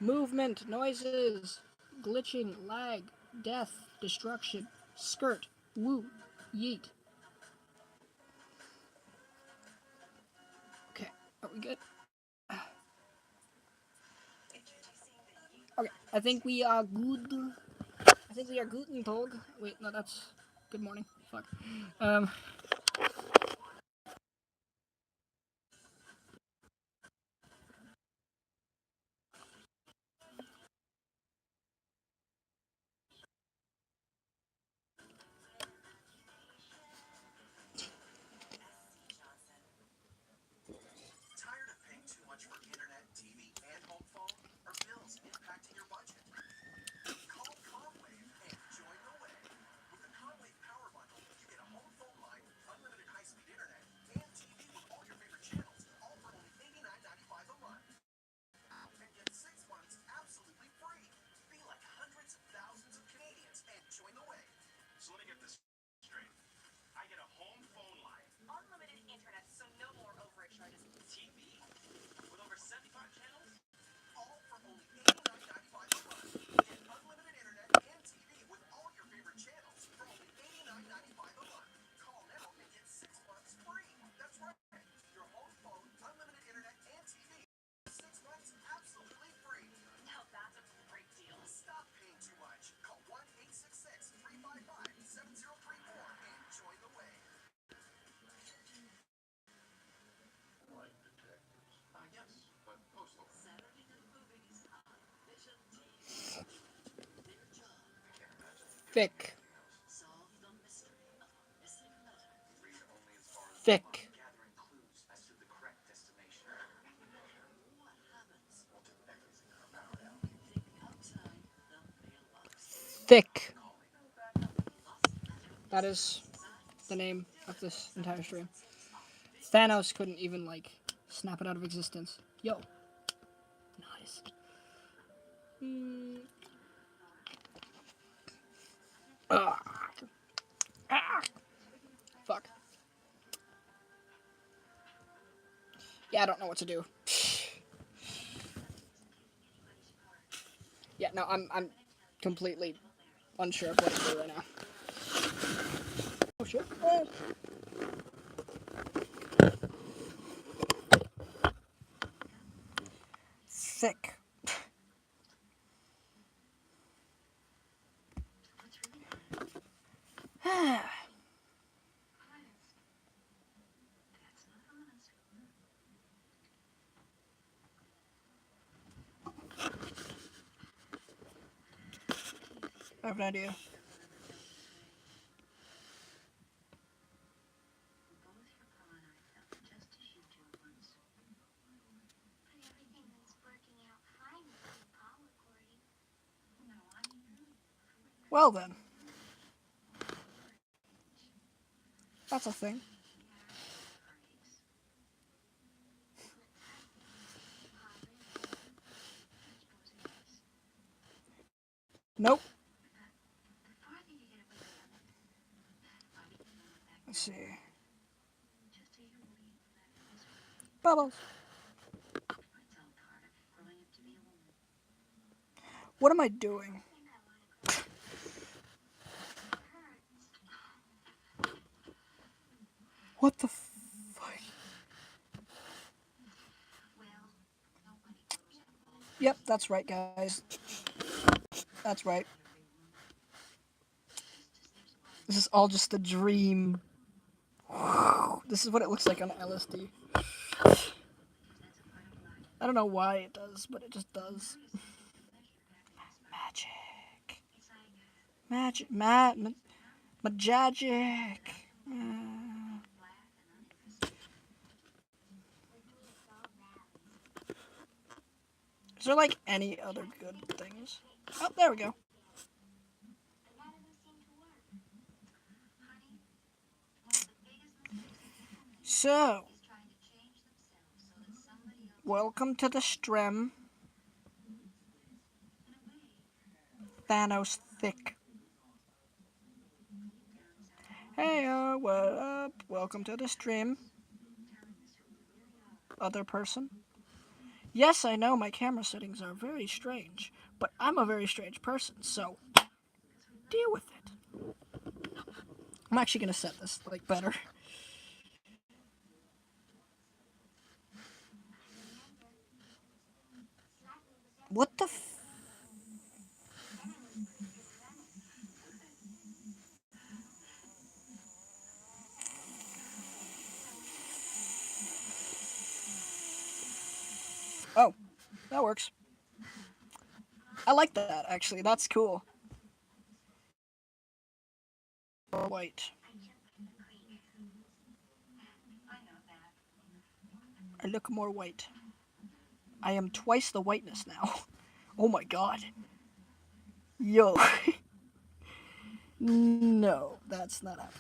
Movement, noises, glitching, lag, death, destruction, skirt, woo, yeet. Okay, are we good? Okay, I think we are good. I think we are guten Tag. Wait, no, that's good morning. Fuck. Um, thick. Thick. Thick. That is the name of this entire stream. Thanos couldn't even, like, snap it out of existence. Yo. Nice. Mm. Ah. Ah. Fuck. Yeah, I don't know what to do. Yeah, no, I'm completely unsure of what to do right now. Oh shit. Oh. Thick. I have an idea. Well then. That's a thing. Nope. Let's see. Bubbles. What am I doing? What the fuck? Yep, that's right, guys. That's right. This is all just a dream. This is what it looks like on LSD. I don't know why it does, but it just does. Magic. Magic. Magic. Is there like any other good things? Oh, there we go. So, welcome to the stream. Thanos thick. Hey, what up? Welcome to the stream. Other person. Yes, I know my camera settings are very strange, but I'm a very strange person, so deal with it. I'm actually gonna set this like better. What the Oh, that works. I like that actually. That's cool. White. I look more white. I am twice the whiteness now. Oh my god. Yo. No, that's not happening.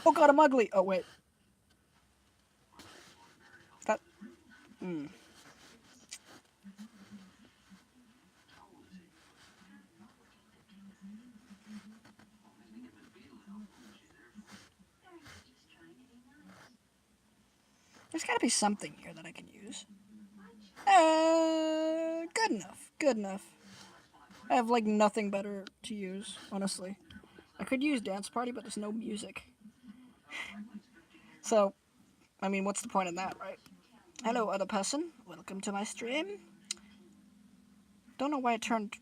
Oh god, I'm ugly. Oh wait. That. Mm. There's gotta be something here that I can use. Good enough. Good enough. I have like nothing better to use, honestly. I could use dance party, but there's no music. So, I mean, what's the point in that, right? Hello, other person. Welcome to my stream. Don't know why it turned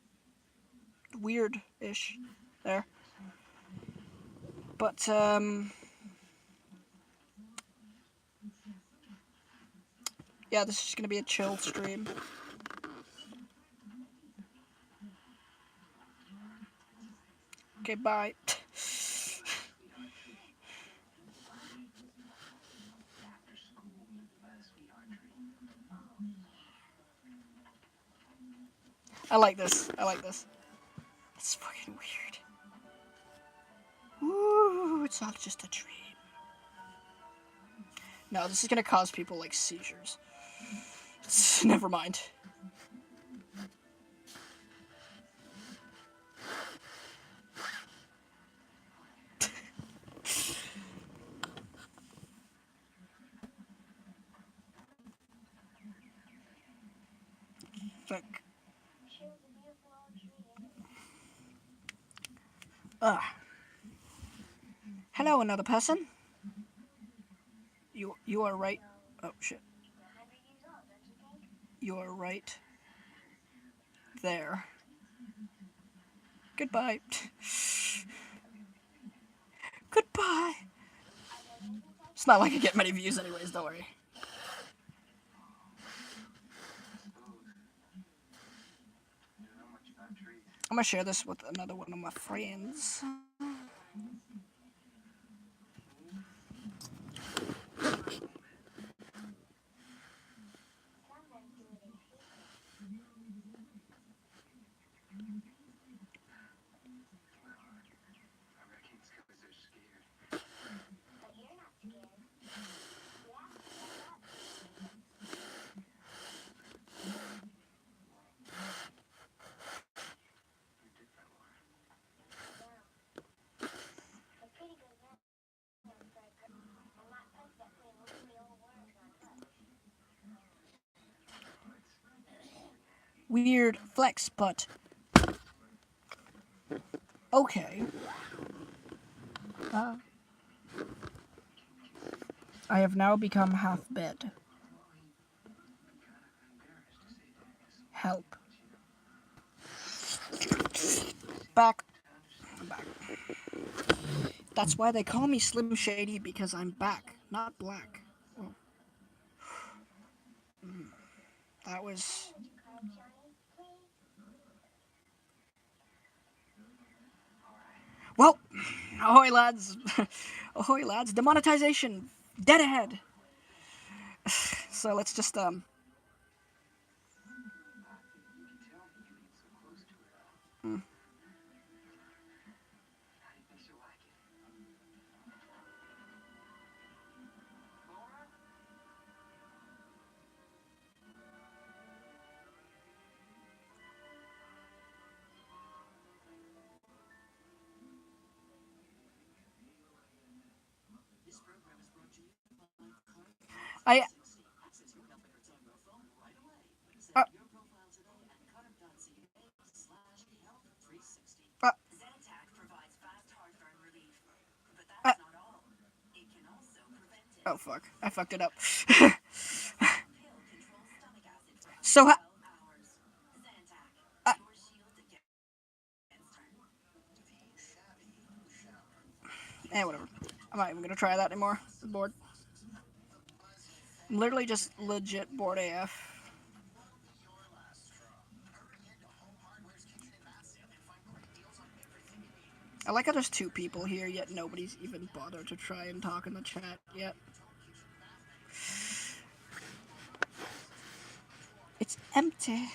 weird-ish there, but yeah, this is gonna be a chill stream. Okay, bye. I like this. I like this. It's fucking weird. Ooh, it's not just a dream. No, this is gonna cause people like seizures. Never mind. Fuck. Ah. Hello, another person. You are right. Oh shit. You are right there. Goodbye. Goodbye. It's not like I get many views anyways, don't worry. I'm gonna share this with another one of my friends. Weird flex, but okay. Uh, I have now become half bed. Help. Back. I'm back. That's why they call me Slim Shady, because I'm back, not black. Oh, that was. Well, ahoy lads. Ahoy lads. Demonetization. Dead ahead. So let's just, I uh, uh, uh, oh fuck! I fucked it up. so, uh, whatever. I'm not even gonna try that anymore. I'm bored. I'm literally just legit bored AF. I like how there's two people here, yet nobody's even bothered to try and talk in the chat yet. It's empty.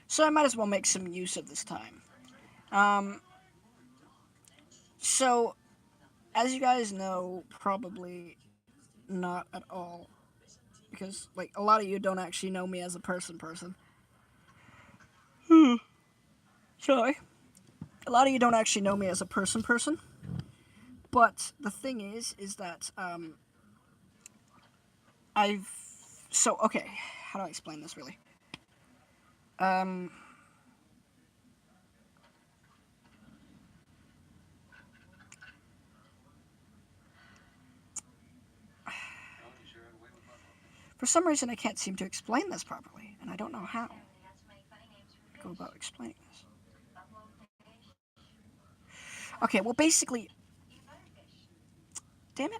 So I might as well make some use of this time. Um, so, as you guys know, probably not at all, because like a lot of you don't actually know me as a person. Sorry. A lot of you don't actually know me as a person. But the thing is that I've so okay. How do I explain this really? Um, for some reason, I can't seem to explain this properly, and I don't know how to go about explaining this. Okay, well, basically, damn it.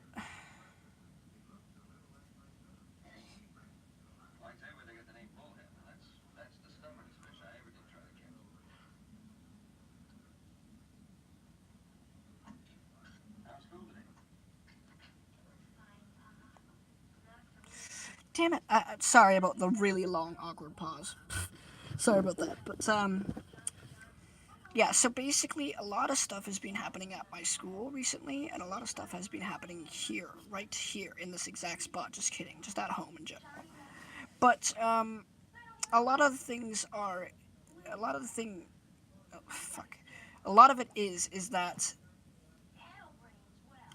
Damn it. Sorry about the really long, awkward pause. Sorry about that. But, yeah, so basically, a lot of stuff has been happening at my school recently, and a lot of stuff has been happening here, right here, in this exact spot. Just kidding. Just at home in general. But, a lot of the things are. A lot of the thing. Oh, fuck. A lot of it is that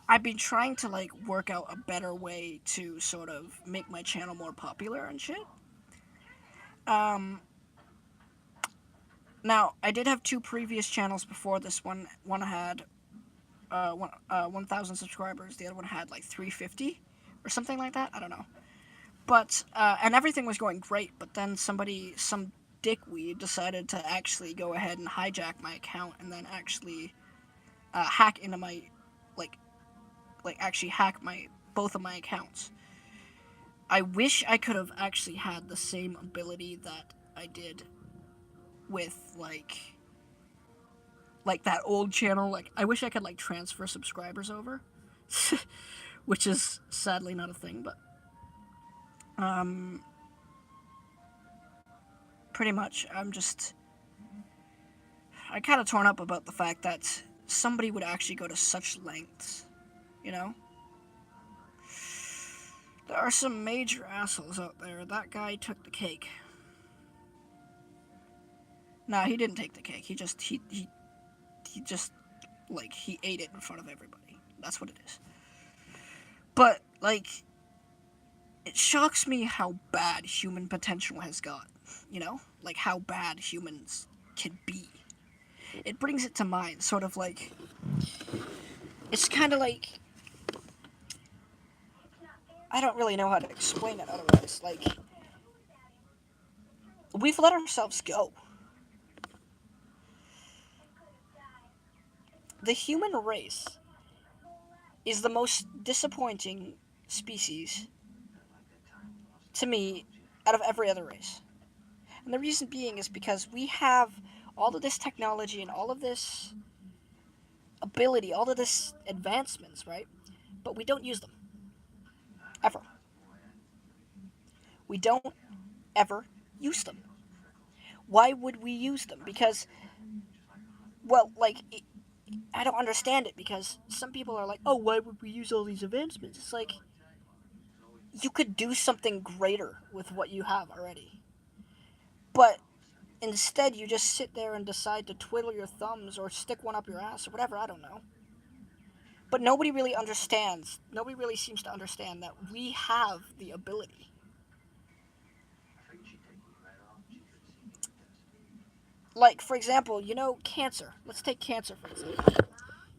I've been trying to, like, work out a better way to sort of make my channel more popular and shit. Um, Now, I did have two previous channels before this one. One had 1,000 subscribers. The other one had like 350 or something like that. I don't know. But and everything was going great. But then some dickweed, decided to actually go ahead and hijack my account and then actually hack into my like actually hack my both of my accounts. I wish I could have actually had the same ability that I did with that old channel. Like, I wish I could like transfer subscribers over, which is sadly not a thing. But um, pretty much, I kind of torn up about the fact that somebody would actually go to such lengths. You know, there are some major assholes out there. That guy took the cake. Nah, he didn't take the cake. He just like he ate it in front of everybody. That's what it is. But like, it shocks me how bad human potential has got. You know, like how bad humans can be. It brings it to mind, sort of like it's kind of like I don't really know how to explain it otherwise. Like, we've let ourselves go. The human race is the most disappointing species to me out of every other race. And the reason being is because we have all of this technology and all of this ability, all of this advancements, right? But we don't use them. Ever. We don't ever use them. Why would we use them? Because, well, like, I don't understand it because some people are like, oh, why would we use all these advancements? It's like, you could do something greater with what you have already. But instead, you just sit there and decide to twiddle your thumbs or stick one up your ass or whatever, I don't know. But nobody really understands, nobody really seems to understand that we have the ability. Like, for example, cancer. Let's take cancer, for example.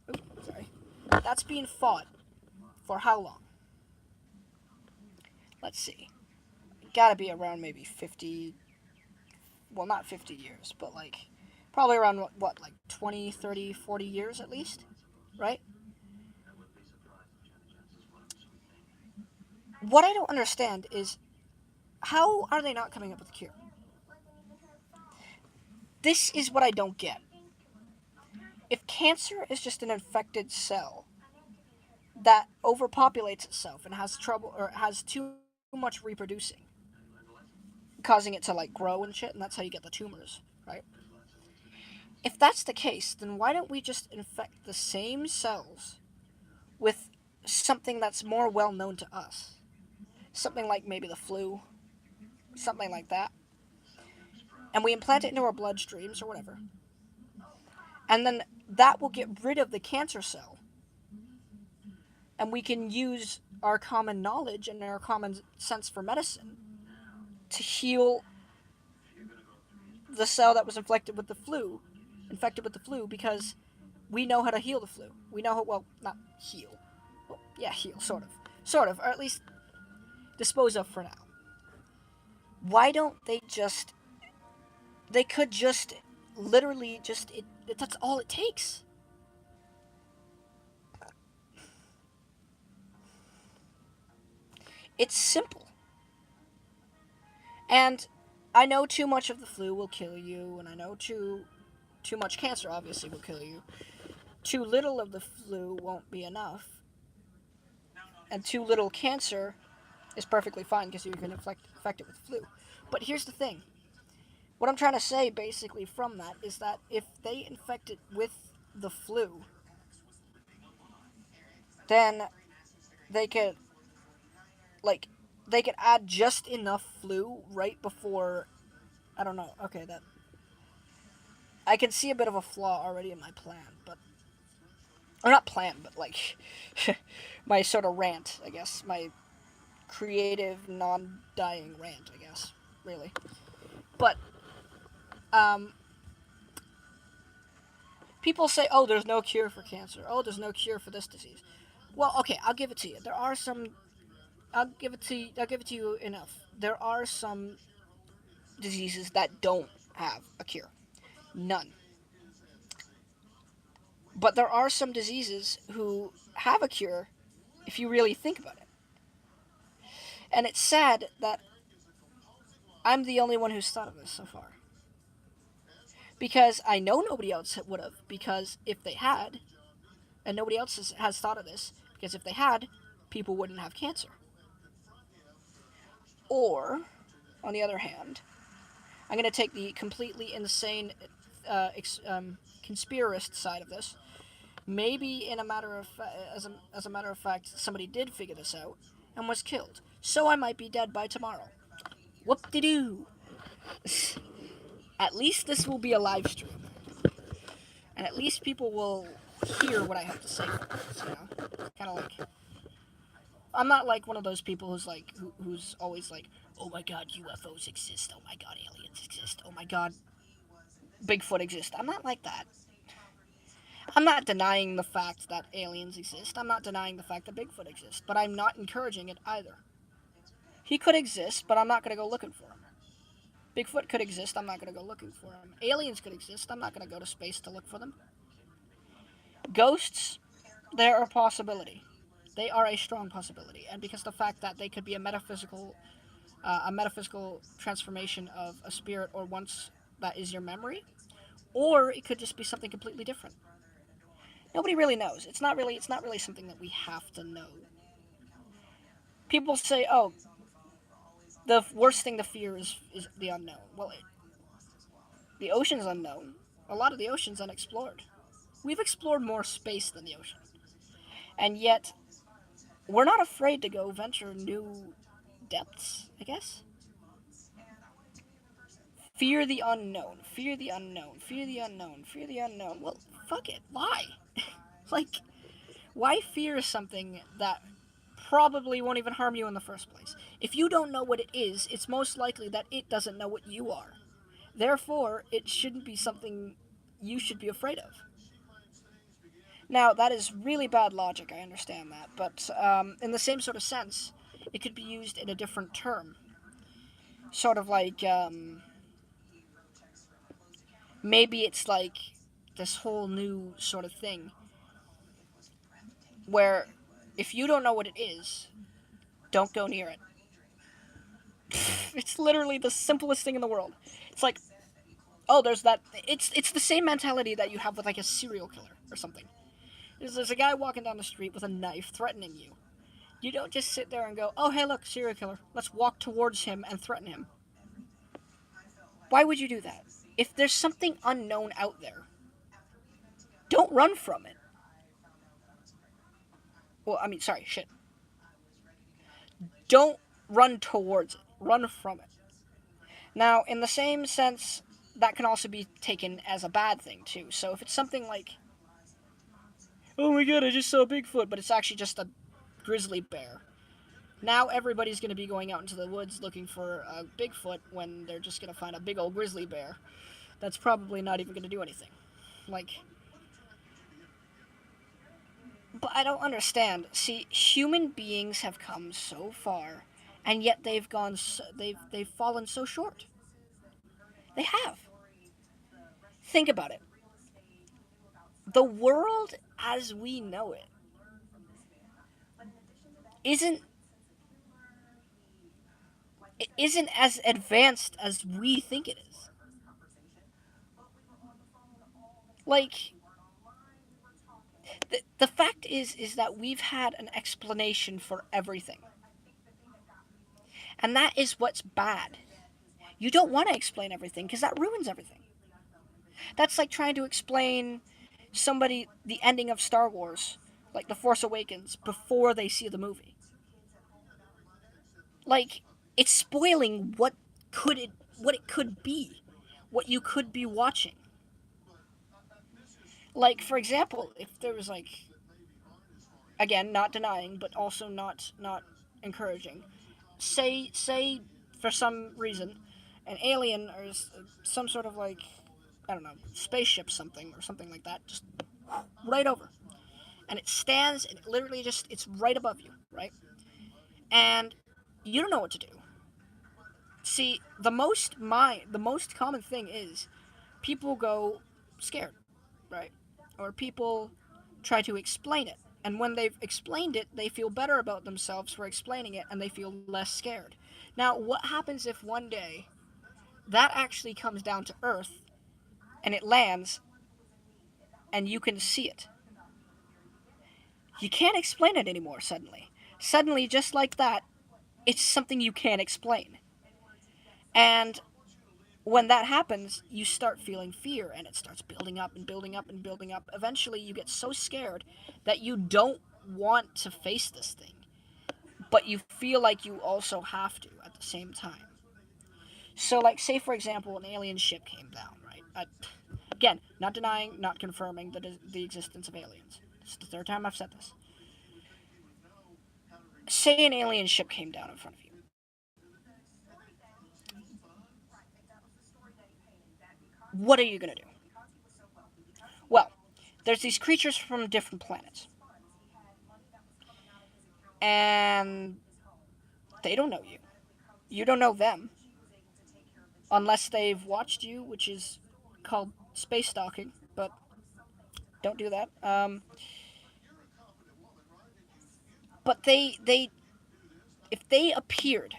Oops, sorry. That's being fought for how long? Let's see. Gotta be around maybe 50, well, not 50 years, but like, probably around what, like 20, 30, 40 years at least, right? What I don't understand is how are they not coming up with a cure? This is what I don't get. If cancer is just an infected cell that overpopulates itself and has trouble or has too much reproducing, causing it to like grow and shit, and that's how you get the tumors, right? If that's the case, then why don't we just infect the same cells with something that's more well known to us? Something like maybe the flu, something like that. And we implant it into our bloodstreams or whatever. And then that will get rid of the cancer cell. And we can use our common knowledge and our common sense for medicine to heal the cell that was infected with the flu, because we know how to heal the flu. We know how, well, not heal. Well, yeah, heal, sort of. Sort of, or at least dispose of for now. Why don't they could just literally just, that's all it takes. It's simple. And I know too much of the flu will kill you, and I know too much cancer obviously will kill you. Too little of the flu won't be enough, and too little cancer is perfectly fine because you can infect it with flu. But here's the thing. What I'm trying to say basically from that is that if they infect it with the flu, then they could like they could add just enough flu right before, I don't know. Okay, that I can see a bit of a flaw already in my plan, but or not plan, but like my sort of rant, I guess, my creative, non-dying rant, I guess, really. But um, people say, "Oh, there's no cure for cancer. Oh, there's no cure for this disease." Well, okay, I'll give it to you. There are some. I'll give it to you. I'll give it to you enough. There are some diseases that don't have a cure. None. But there are some diseases who have a cure if you really think about it. And it's sad that I'm the only one who's thought of this so far. Because I know nobody else would have. Because if they had, and nobody else has thought of this, because if they had, people wouldn't have cancer. Or, on the other hand, I'm going to take the completely insane conspiracist side of this. Maybe in a matter of as a matter of fact, somebody did figure this out and was killed. So I might be dead by tomorrow. Whoop de doo. At least this will be a live stream, and at least people will hear what I have to say. Kind of like, I'm not like one of those people who's like who's always like, oh my god, UFOs exist. Oh my god, aliens exist. Oh my god, Bigfoot exists. I'm not like that. I'm not denying the fact that aliens exist. I'm not denying the fact that Bigfoot exists, but I'm not encouraging it either. He could exist, but I'm not going to go looking for him. Bigfoot could exist, I'm not going to go looking for him. Aliens could exist, I'm not going to go to space to look for them. Ghosts, they're a possibility. They are a strong possibility, and because the fact that they could be a metaphysical transformation of a spirit, or once that is your memory, or it could just be something completely different. Nobody really knows. It's not really something that we have to know. People say, "Oh, the worst thing to fear is the unknown." Well, The ocean's unknown. A lot of the ocean's unexplored. We've explored more space than the ocean. And yet, we're not afraid to go venture new depths, I guess. Fear the unknown. Fear the unknown. Fear the unknown. Fear the unknown. Well, fuck it. Why? Like, why fear something that probably won't even harm you in the first place? If you don't know what it is, it's most likely that it doesn't know what you are. Therefore, it shouldn't be something you should be afraid of. Now, that is really bad logic, I understand that, but in the same sort of sense, it could be used in a different term. Sort of like, maybe it's like this whole new sort of thing where if you don't know what it is, don't go near it. It's literally the simplest thing in the world. It's like, oh, there's that. It's the same mentality that you have with like a serial killer or something. There's a guy walking down the street with a knife threatening you. You don't just sit there and go, oh, hey, look, serial killer. Let's walk towards him and threaten him. Why would you do that? If there's something unknown out there, don't run from it. Well, I mean, sorry, shit. Don't run towards it. Run from it. Now, in the same sense, that can also be taken as a bad thing, too. So if it's something like, oh my god, I just saw Bigfoot, but it's actually just a grizzly bear. Now everybody's going to be going out into the woods looking for a Bigfoot when they're just going to find a big old grizzly bear. That's probably not even going to do anything. Like, but I don't understand. See, human beings have come so far, and yet they've fallen so short. They have. Think about it. The world as we know it isn't it isn't as advanced as we think it is. Like, the fact is that we've had an explanation for everything. And that is what's bad. You don't want to explain everything because that ruins everything. That's like trying to explain somebody the ending of Star Wars, like The Force Awakens, before they see the movie. Like, it's spoiling what it could be, what you could be watching. Like, for example, if there was like, again, not denying but also not encouraging, say for some reason an alien or some sort of like, I don't know, spaceship something or something like that just right over, and it stands and it literally just it's right above you, right? And you don't know what to do. See, the most common thing is people go scared, right? Or people try to explain it. And when they've explained it, they feel better about themselves for explaining it and they feel less scared. Now, what happens if one day that actually comes down to Earth and it lands and you can see it? You can't explain it anymore suddenly. Suddenly, just like that, it's something you can't explain. And when that happens, you start feeling fear and it starts building up and building up and building up. Eventually, you get so scared that you don't want to face this thing, but you feel like you also have to at the same time. So, like, say for example, an alien ship came down, right? Again, not denying, not confirming the existence of aliens. It's the third time I've said this. Say an alien ship came down in front of you. What are you gonna do? Well, there's these creatures from different planets, and they don't know you. You don't know them, unless they've watched you, which is called space stalking. But don't do that. But they if they appeared,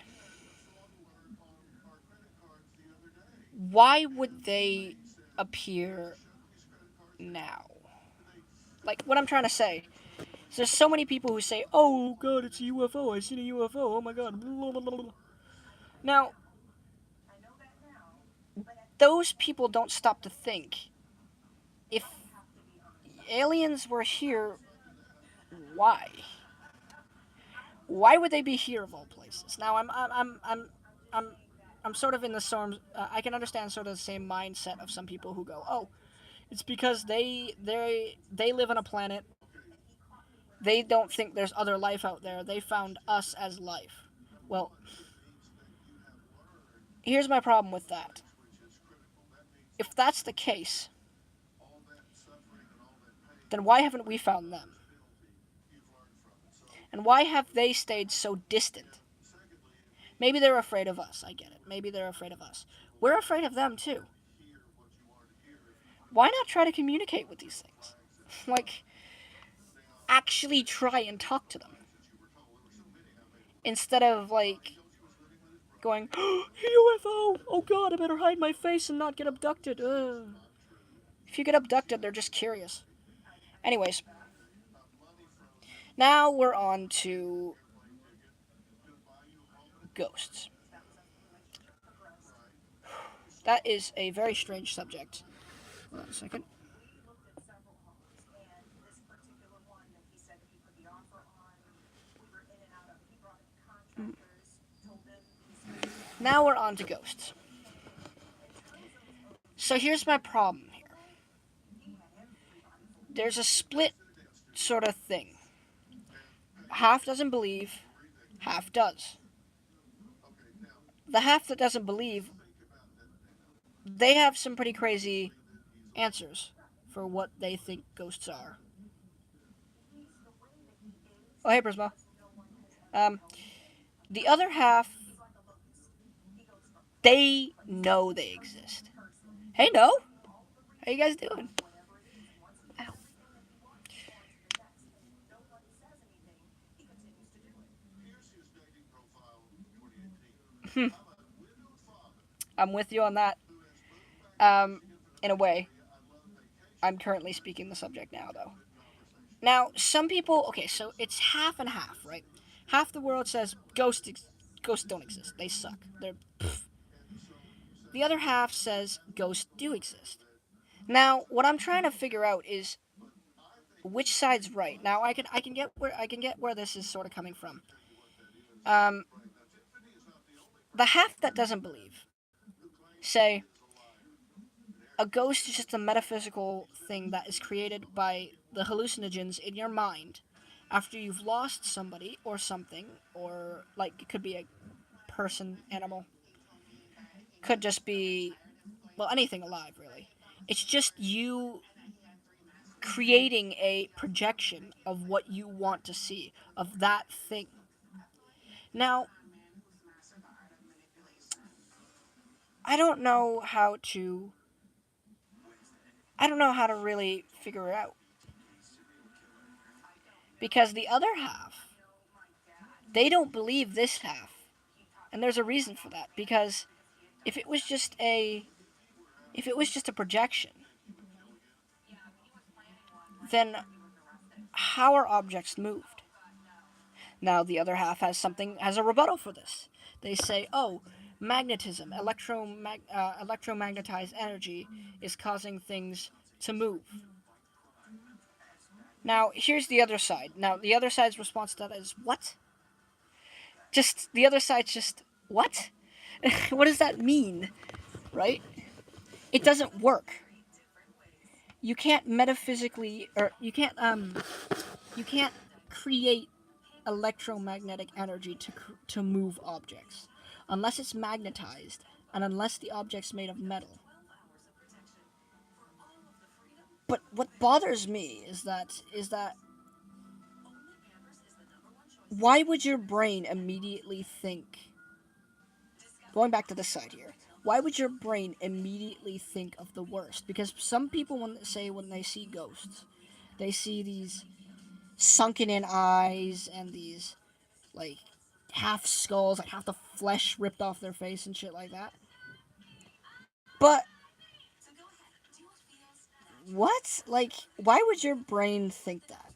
why would they appear now? Like, what I'm trying to say is there's so many people who say, "Oh God, it's a UFO. I seen a UFO. Oh my God." Blah, blah, blah, blah. Now, those people don't stop to think, if aliens were here, why? Why would they be here of all places? Now I'm I'm sort of in the storm. I can understand sort of the same mindset of some people who go, "Oh, it's because they live on a planet. They don't think there's other life out there. They found us as life." Well, here's my problem with that. If that's the case, then why haven't we found them? And why have they stayed so distant? Maybe they're afraid of us. I get it. Maybe they're afraid of us. We're afraid of them too. Why not try to communicate with these things? Like, actually try and talk to them. Instead of, like, going, UFO! Oh god, I better hide my face and not get abducted. If you get abducted, they're just curious. Anyways, now we're on to ghosts. That is a very strange subject. Hold on a second. Now we're on to ghosts. So here's my problem here. There's a split sort of thing. Half doesn't believe, half does. The half that doesn't believe, they have some pretty crazy answers for what they think ghosts are. Oh, hey, Prisma. Um, the other half, they know they exist. Hey, no? How you guys doing? Hmm, I'm with you on that. Um, in a way, I'm currently speaking the subject now, though. Now, some people, okay, so it's half and half, right? Half the world says ghosts don't exist. They suck. They're pfft. The other half says ghosts do exist. Now, what I'm trying to figure out is which side's right. Now, I can get where this is sort of coming from. Um, the half that doesn't believe say a ghost is just a metaphysical thing that is created by the hallucinogens in your mind after you've lost somebody or something, or like it could be a person, animal, could just be, well, anything alive really. It's just you creating a projection of what you want to see of that thing. Now, I don't know how to I don't know how to really figure it out, because the other half, they don't believe this half. And there's a reason for that, because if it was just a if it was just a projection, then how are objects moved? Now the other half has a rebuttal for this. They say, "Oh, magnetism, electromagnetized energy is causing things to move." Now, here's the other side. Now, the other side's response to that is, "What?" Just the other side's just, "What?" What does that mean, right? It doesn't work. You can't metaphysically, or you can't create electromagnetic energy to move objects unless it's magnetized and unless the object's made of metal. But what bothers me is that why would your brain immediately think, going back to this side here, why would your brain immediately think of the worst? Because some people, when they see ghosts, they see these sunken in eyes and these, like, half skulls, like half the flesh ripped off their face and shit like that. But what? Like, why would your brain think that?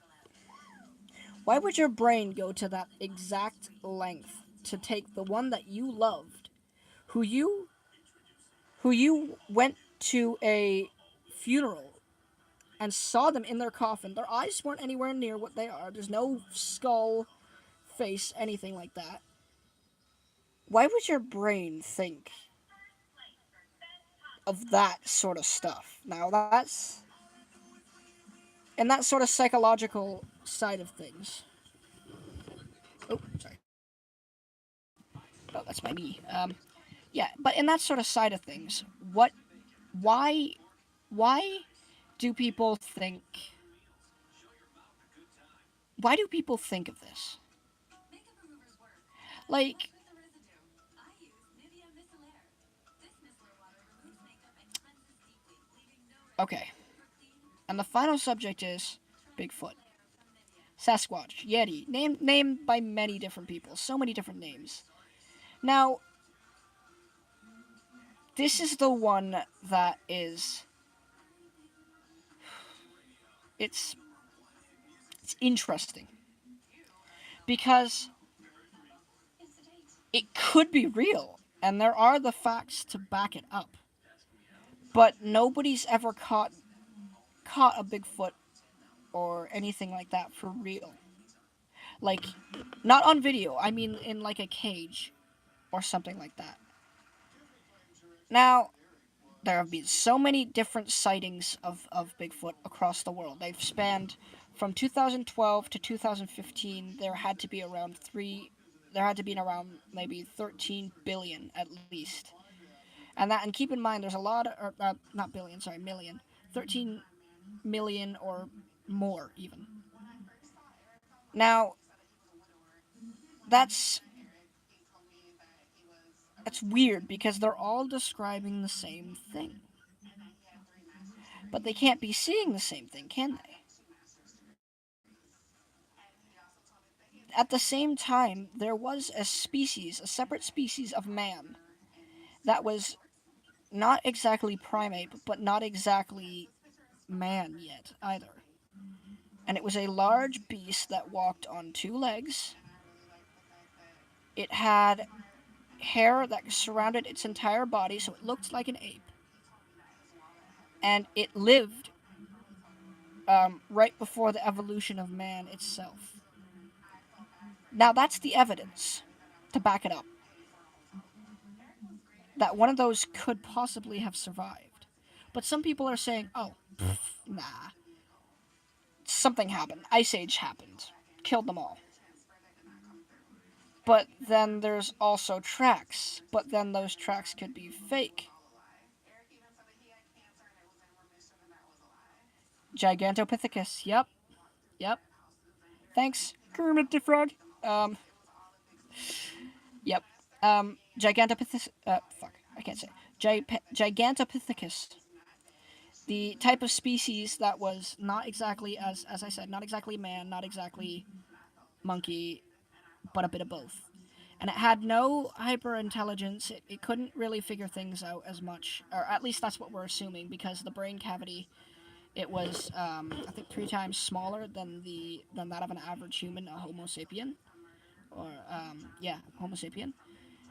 Why would your brain go to that exact length to take the one that you loved, who you who you went to a funeral and saw them in their coffin. Their eyes weren't anywhere near what they are. There's no skull, face, anything like that. Why would your brain think of that sort of stuff? Now, that's. And that sort of psychological side of things. Oh, sorry. Oh, that's my knee. Yeah, but in that sort of side of things, why, why do people think, why do people think of this? Like, okay, and the final subject is Bigfoot, Sasquatch, Yeti, named by many different people, so many different names. Now, this is the one that is, it's it's interesting because it could be real, and there are the facts to back it up. But nobody's ever caught a Bigfoot or anything like that for real. Like, not on video. I mean, in like a cage or something like that. Now, there have been so many different sightings of Bigfoot across the world. They've spanned from 2012 to 2015. There had to be around maybe 13 billion at least. And keep in mind, there's a lot of, or, not billion, sorry, million. 13 million or more, even. Now, that's that's weird because they're all describing the same thing. But they can't be seeing the same thing, can they? At the same time, there was a separate species of man that was not exactly primate, but not exactly man yet either. And it was a large beast that walked on two legs. It had hair that surrounded its entire body, so it looked like an ape. And it lived right before the evolution of man itself. Now, that's the evidence to back it up that one of those could possibly have survived. But some people are saying, oh, nah, something happened. Ice Age happened. Killed them all. But then there's also tracks. But then those tracks could be fake. Gigantopithecus. Yep. Yep. Thanks, Kermit the Frog. Um, yep. Gigantopithecus. Fuck. I can't say. Gigantopithecus. The type of species that was not exactly, as I said, not exactly man, not exactly monkey, but a bit of both. And it had no hyper intelligence. It couldn't really figure things out as much, or at least that's what we're assuming, because the brain cavity, it was I think 3 times smaller than that of an average human, a Homo sapien, or yeah, Homo sapien.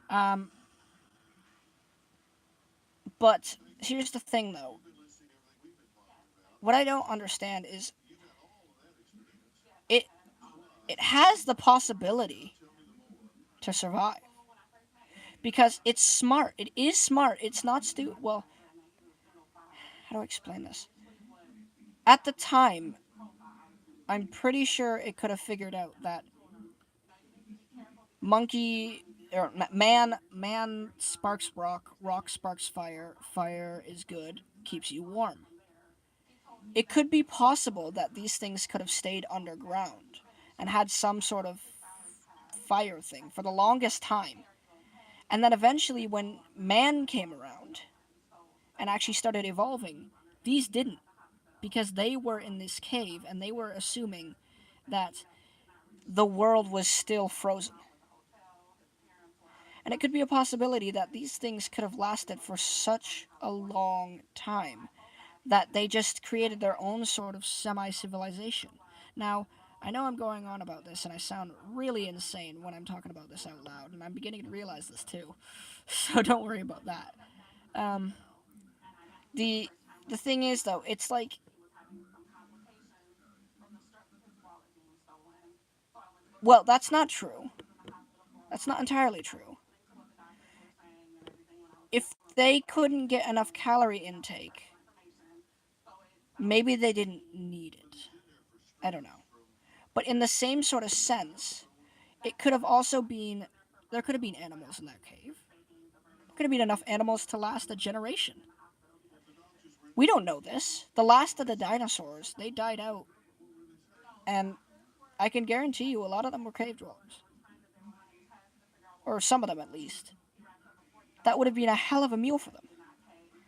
Um, but here's the thing, though. What I don't understand is it it has the possibility to survive because it's smart. It is smart. It's not stupid. Well, how do I explain this? At the time, I'm pretty sure it could have figured out that monkey or man sparks rock, rock sparks fire, fire is good, keeps you warm. It could be possible that these things could have stayed underground and had some sort of fire thing for the longest time. And then eventually when man came around and actually started evolving, these didn't, because they were in this cave and they were assuming that the world was still frozen. And it could be a possibility that these things could have lasted for such a long time that they just created their own sort of semi civilization. Now, I know I'm going on about this and I sound really insane when I'm talking about this out loud, and I'm beginning to realize this too. So don't worry about that. the the thing is though, it's like, well, that's not true. That's not entirely true. If they couldn't get enough calorie intake, maybe they didn't need it. I don't know. But in the same sort of sense, it could have also been there could have been animals in that cave. There could have been enough animals to last a generation. We don't know this. The last of the dinosaurs, they died out, and I can guarantee you a lot of them were cave dwellers, or some of them at least. That would have been a hell of a meal for them.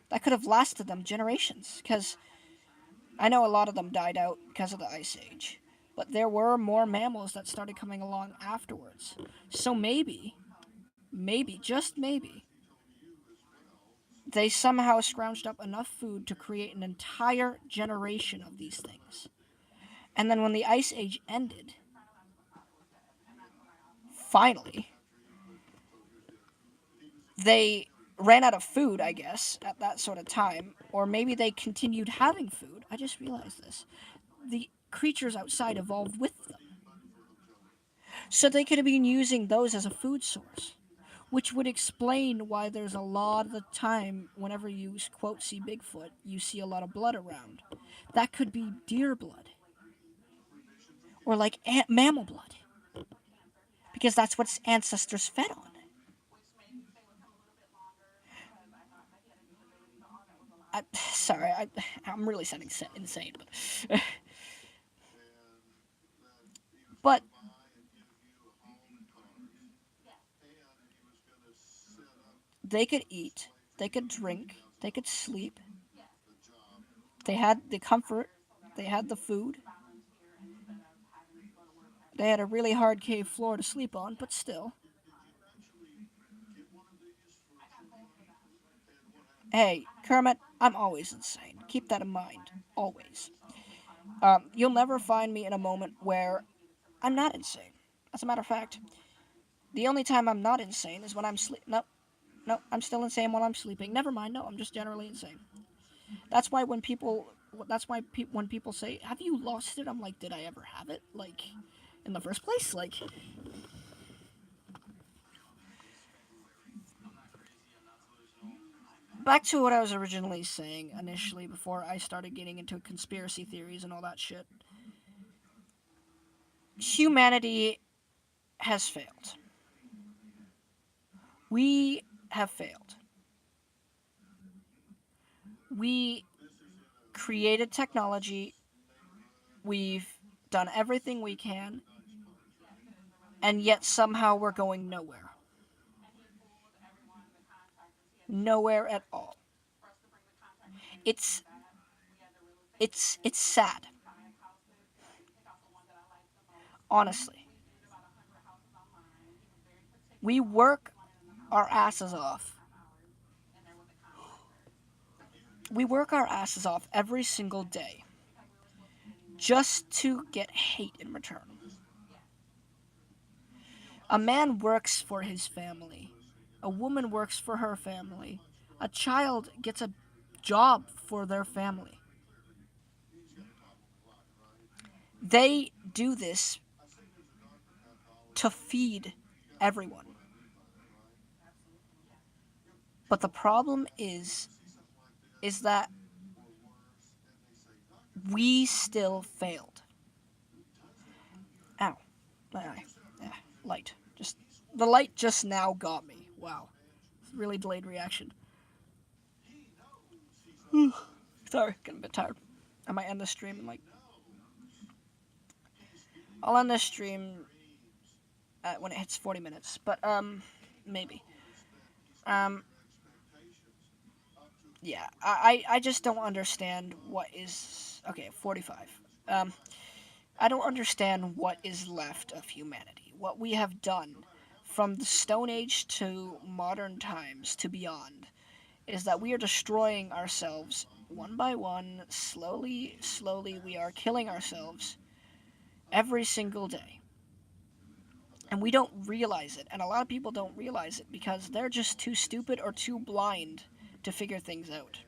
That could have lasted them generations, because I know a lot of them died out because of the Ice Age, but there were more mammals that started coming along afterwards. So maybe, just maybe, they somehow scrounged up enough food to create an entire generation of these things. And then when the Ice Age ended, finally, they ran out of food, I guess, at that sort of time. Or maybe they continued having food. I just realized this. The creatures outside evolved with them. So they could have been using those as a food source. Which would explain why there's a lot of the time, whenever you quote see Bigfoot, you see a lot of blood around. That could be deer blood. Or like mammal blood. Because that's what ancestors fed on. Sorry, I'm really sounding insane, but but they could eat, they could drink, they could sleep. They had the comfort, they had the food, they had a really hard cave floor to sleep on, but still. Hey, Kermit, I'm always insane. Keep that in mind. Always. You'll never find me in a moment where I'm not insane. As a matter of fact, the only time I'm not insane is when I'm sleep. No, no, I'm still insane while I'm sleeping. Never mind. No, I'm just generally insane. That's why when people, that's why when people say, "Have you lost it?" I'm like, "Did I ever have it? Like, in the first place?" Like, back to what I was originally saying initially before I started getting into conspiracy theories and all that shit. Humanity has failed. We have failed. We created technology. We've done everything we can, and yet somehow we're going nowhere. Nowhere at all. It's it's sad, honestly. We work our asses off. We work our asses off every single day just to get hate in return. A man works for his family. A woman works for her family. A child gets a job for their family. They do this to feed everyone. But the problem is that we still failed. Ow. My eye. Yeah, light. Just the light just now got me. Wow. Really delayed reaction. Sorry, getting a bit tired. I might end the stream in like I'll end this stream when it hits 40 minutes. But maybe. Um yeah, I just don't understand what is okay, 45. Um I don't understand what is left of humanity. What we have done from the Stone Age to modern times to beyond is that we are destroying ourselves one by one, slowly, slowly. We are killing ourselves every single day. And we don't realize it. And a lot of people don't realize it because they're just too stupid or too blind to figure things out.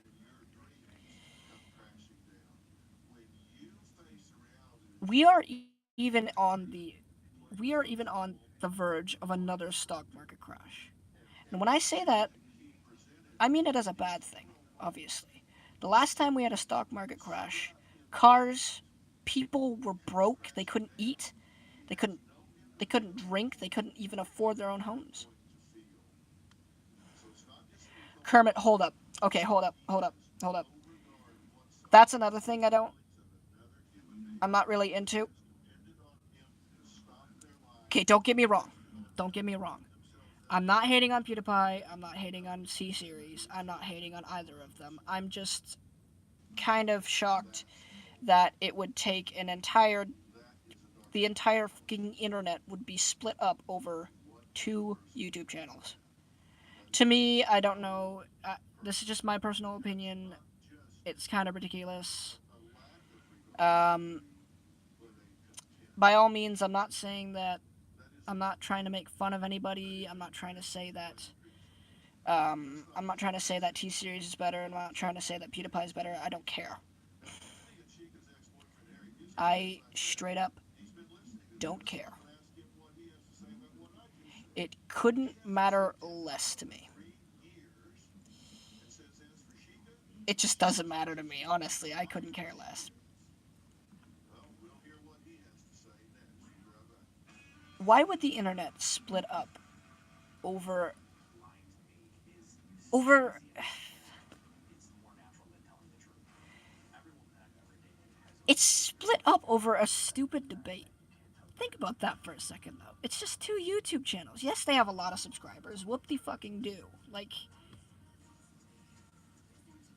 we are even on the verge of another stock market crash. And when I say that, I mean it as a bad thing, obviously. The last time we had a stock market crash, cars, people were broke, they couldn't eat, they couldn't they couldn't drink, they couldn't even afford their own homes. Kermit, hold up. Okay, hold up. That's another thing I'm not really into. Okay, don't get me wrong. Don't get me wrong. I'm not hating on PewDiePie. I'm not hating on C Series. I'm not hating on either of them. I'm just kind of shocked that it would take the entire fucking internet would be split up over two YouTube channels. To me, I don't know. This is just my personal opinion. It's kind of ridiculous. Um, by all means, I'm not trying to make fun of anybody. I'm not trying to say that T Series is better. I'm not trying to say that PewDiePie is better. I don't care. I straight up don't care. It couldn't matter less to me. It just doesn't matter to me, honestly. I couldn't care less. Why would the internet split up over over it's split up over a stupid debate. Think about that for a second though. It's just two YouTube channels. Yes, they have a lot of subscribers. Whoop de fucking do. Like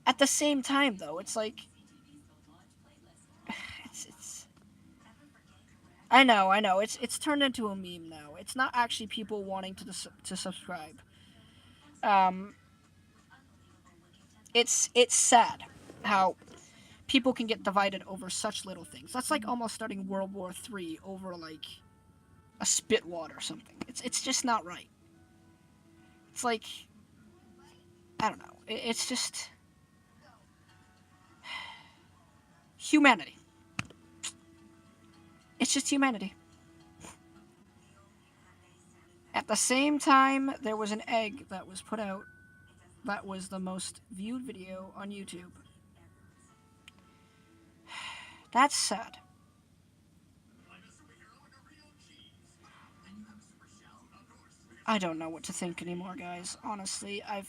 at the same time though, it's like it's I know. It's turned into a meme now. It's not actually people wanting to subscribe. Um, it's sad how people can get divided over such little things. That's like almost starting World War III over like a spit wad or something. It's just not right. It's like I don't know. It's just humanity. It's just humanity. At the same time, there was an egg that was put out that was the most viewed video on YouTube. That's sad. I don't know what to think anymore, guys. Honestly, I've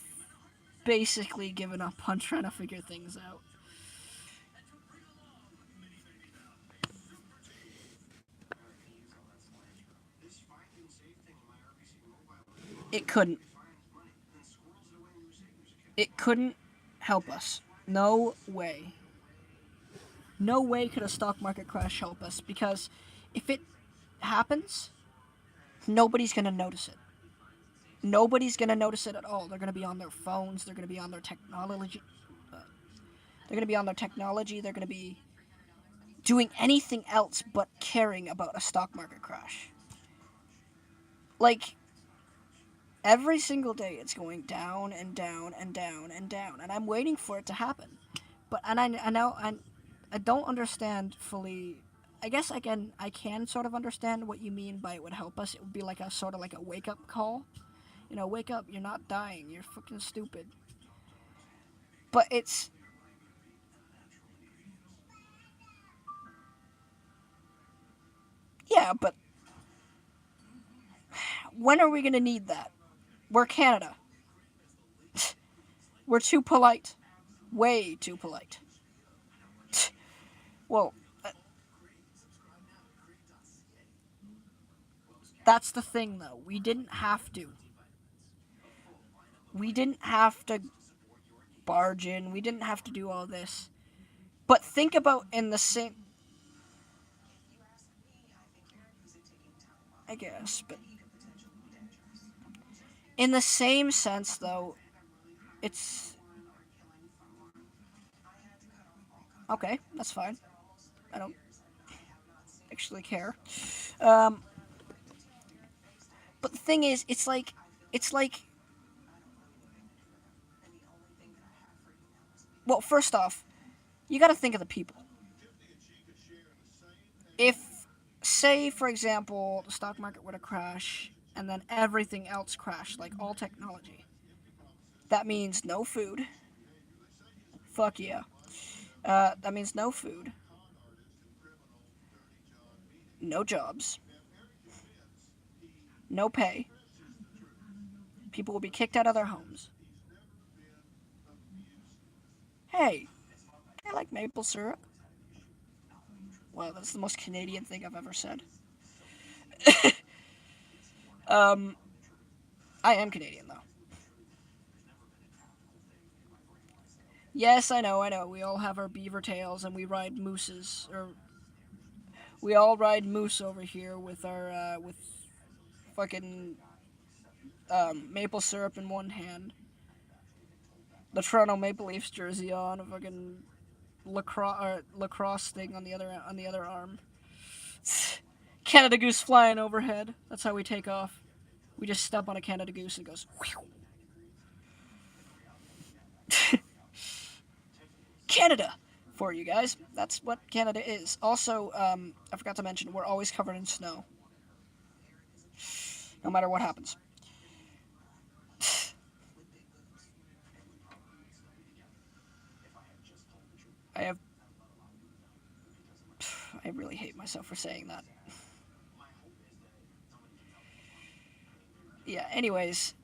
basically given up on trying to figure things out. It couldn't. It couldn't help us. No way. No way could a stock market crash help us because if it happens, nobody's going to notice it. Nobody's going to notice it at all. They're going to be on their phones, they're going to be on their technology. They're going to be on their technology, they're going to be doing anything else but caring about a stock market crash. Like every single day it's going down and down and down and down and I'm waiting for it to happen. But and I know I don't understand fully. I can sort of understand what you mean by it would help us. It would be like a sort of like a wake up call. You know, wake up, you're not dying. You're fucking stupid. But it's yeah, but when are we going to need that? We're Canada. We're too polite. Way too polite. Well, that's the thing though. We didn't have to barge in. We didn't have to do all this. But think about in the same I guess, but in the same sense though, it's okay, that's fine. I don't actually care. Um but the thing is, it's like well, first off, you got to think of the people. If, say, for example, the stock market were to crash and then everything else crashed, like all technology, that means no food. Fuck yeah. That means no food, no jobs, no pay. People will be kicked out of their homes. Hey, I like maple syrup. Wow, that's the most Canadian thing I've ever said. um, I am Canadian though. Yes, I know, I know. We all have our beaver tails and we ride mooses, or we all ride moose over here with our with fucking maple syrup in one hand, the Toronto Maple Leafs jersey on, a fucking lacrosse thing on the other arm. Canada Goose flying overhead. That's how we take off. We just step on a Canada Goose and it goes. Canada for you guys. That's what Canada is. Also, I forgot to mention we're always covered in snow, no matter what happens. I have. I really hate myself for saying that. Yeah. Anyways,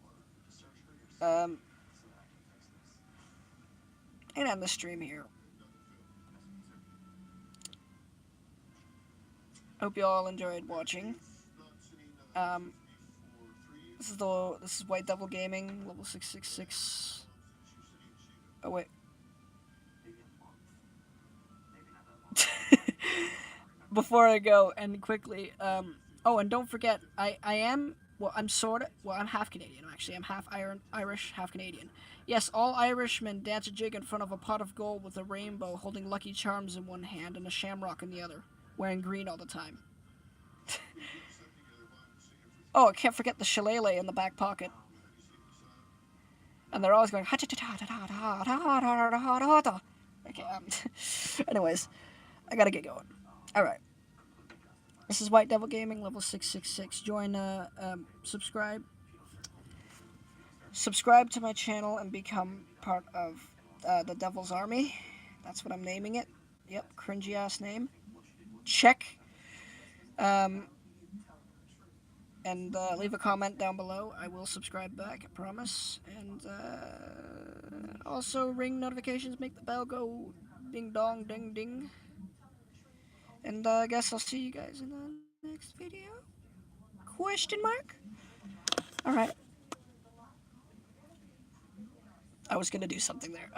um, and end the stream here. Hope you all enjoyed watching. Um, this is White Devil Gaming level 666. Oh wait. Before I go and quickly, oh, and don't forget, I am, well, I'm sort of, well, I'm half Canadian, actually. I'm half Irish, half Canadian. Yes, all Irishmen dance a jig in front of a pot of gold with a rainbow, holding Lucky Charms in one hand and a shamrock in the other, wearing green all the time. Oh, I can't forget the shillelagh in the back pocket. And they're always going, okay, anyways, I gotta get going. Alright. This is White Devil Gaming, level 666. Join, subscribe to my channel and become part of the Devil's Army. That's what I'm naming it. Yep, cringy ass name. Check. Um, and leave a comment down below. I will subscribe back, I promise. And also ring notifications, make the bell go ding dong ding ding. And I guess I'll see you guys in the next video. Question mark? Alright. I was gonna do something there.